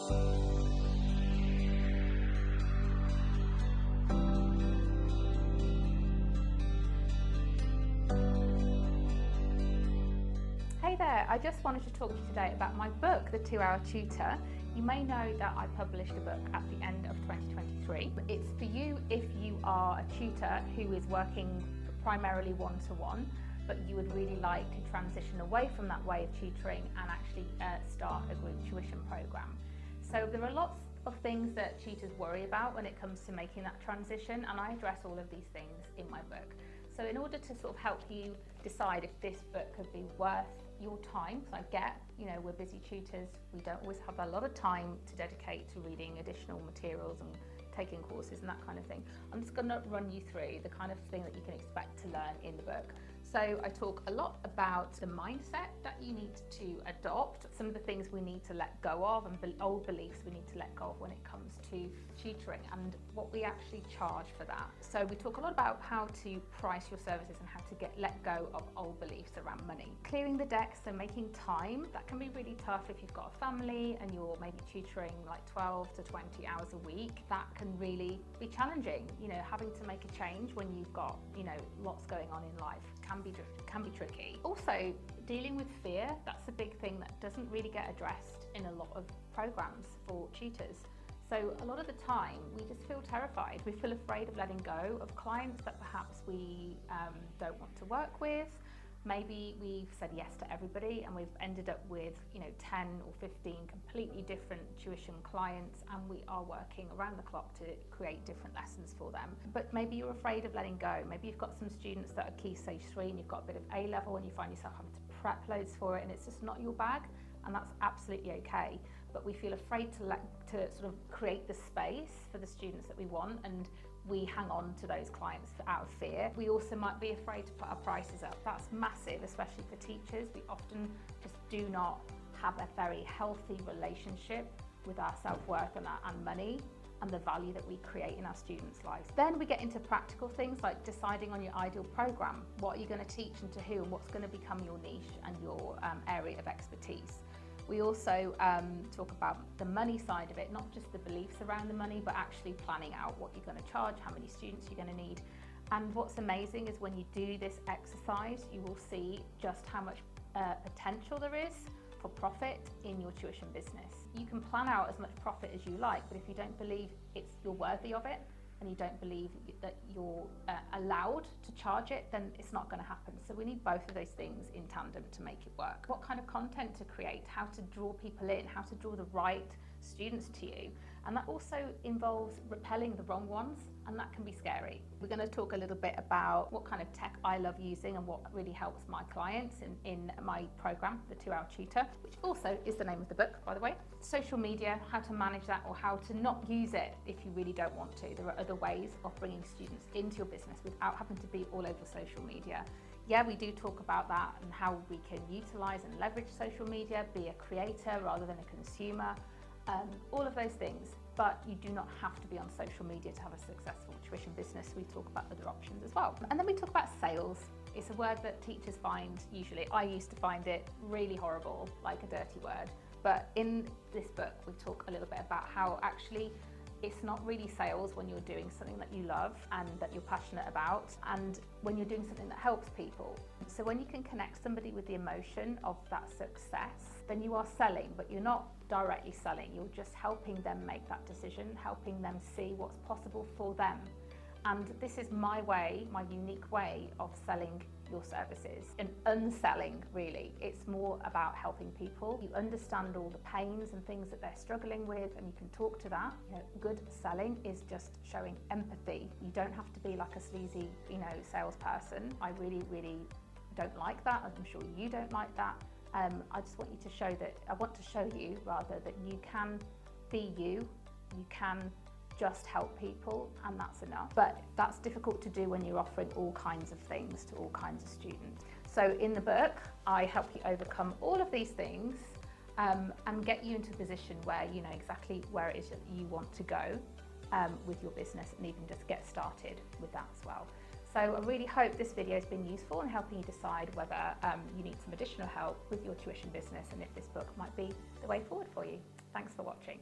Hey there, I just wanted to talk to you today about my book, The 2-Hour Tutor. You may know that I published a book at the end of 2023. It's for you if you are a tutor who is working primarily one-to-one, but you would really like to transition away from that way of tutoring and actually start a group tuition program. So there are lots of things that tutors worry about when it comes to making that transition, and I address all of these things in my book. So in order to sort of help you decide if this book could be worth your time, so I get, we're busy tutors, we don't always have a lot of time to dedicate to reading additional materials and taking courses and that kind of thing. I'm just going to run you through the kind of thing that you can expect to learn in the book. So I talk a lot about the mindset that you need to adopt, some of the things we need to let go of and old beliefs we need to let go of when it comes to tutoring and what we actually charge for that. So we talk a lot about how to price your services and how to let go of old beliefs around money. Clearing the decks, so making time, that can be really tough if you've got a family and you're maybe tutoring like 12 to 20 hours a week. That can really be challenging, having to make a change when you've got, lots going on in life can be tricky. Also, dealing with fear, that's a big thing that doesn't really get addressed in a lot of programs for tutors. So a lot of the time we just feel terrified. We feel afraid of letting go of clients that perhaps we don't want to work with. Maybe we've said yes to everybody and we've ended up with 10 or 15 completely different tuition clients, and we are working around the clock to create different lessons for them. But maybe you're afraid of letting go. Maybe you've got some students that are Key Stage 3 and you've got a bit of A level and you find yourself having to prep loads for it and it's just not your bag, and that's absolutely okay. But we feel afraid to sort of create the space for the students that we want, and we hang on to those clients out of fear. We also might be afraid to put our prices up. That's massive, especially for teachers. We often just do not have a very healthy relationship with our self-worth and money and the value that we create in our students' lives. Then we get into practical things like deciding on your ideal program. What are you going to teach and to who, and what's going to become your niche and your area of expertise. We also talk about the money side of it, not just the beliefs around the money, but actually planning out what you're going to charge, how many students you're going to need. And what's amazing is when you do this exercise, you will see just how much potential there is for profit in your tuition business. You can plan out as much profit as you like, but if you don't believe you're worthy of it, and you don't believe that you're allowed to charge it, then it's not going to happen. So we need both of those things in tandem to make it work. What kind of content to create, how to draw people in, how to draw the right students to you. And that also involves repelling the wrong ones, and that can be scary. We're going to talk a little bit about what kind of tech I love using and what really helps my clients in my program, The 2-Hour Tutor, which also is the name of the book, by the way. Social media, how to manage that or how to not use it if you really don't want to. There are other ways of bringing students into your business without having to be all over social media. Yeah, we do talk about that and how we can utilise and leverage social media, be a creator rather than a consumer. All of those things, but you do not have to be on social media to have a successful tuition business. We talk about other options as well. And then we talk about sales. It's a word that teachers find, usually, I used to find it really horrible, like a dirty word. But in this book, we talk a little bit about how actually it's not really sales when you're doing something that you love and that you're passionate about, and when you're doing something that helps people. So when you can connect somebody with the emotion of that success, then you are selling, but you're not directly selling. You're just helping them make that decision, helping them see what's possible for them. And this is my way, my unique way of selling your services and unselling, really. It's more about helping people. You understand all the pains and things that they're struggling with, and you can talk to that. Good selling is just showing empathy. You don't have to be like a sleazy, salesperson. I really, really don't like that. I'm sure you don't like that. I just want you to show that, I want to show you rather that you can be you can just help people, and that's enough. But that's difficult to do when you're offering all kinds of things to all kinds of students. So in the book, I help you overcome all of these things and get you into a position where you know exactly where it is that you want to go with your business, and even just get started with that as well. So I really hope this video has been useful in helping you decide whether you need some additional help with your tuition business and if this book might be the way forward for you. Thanks for watching.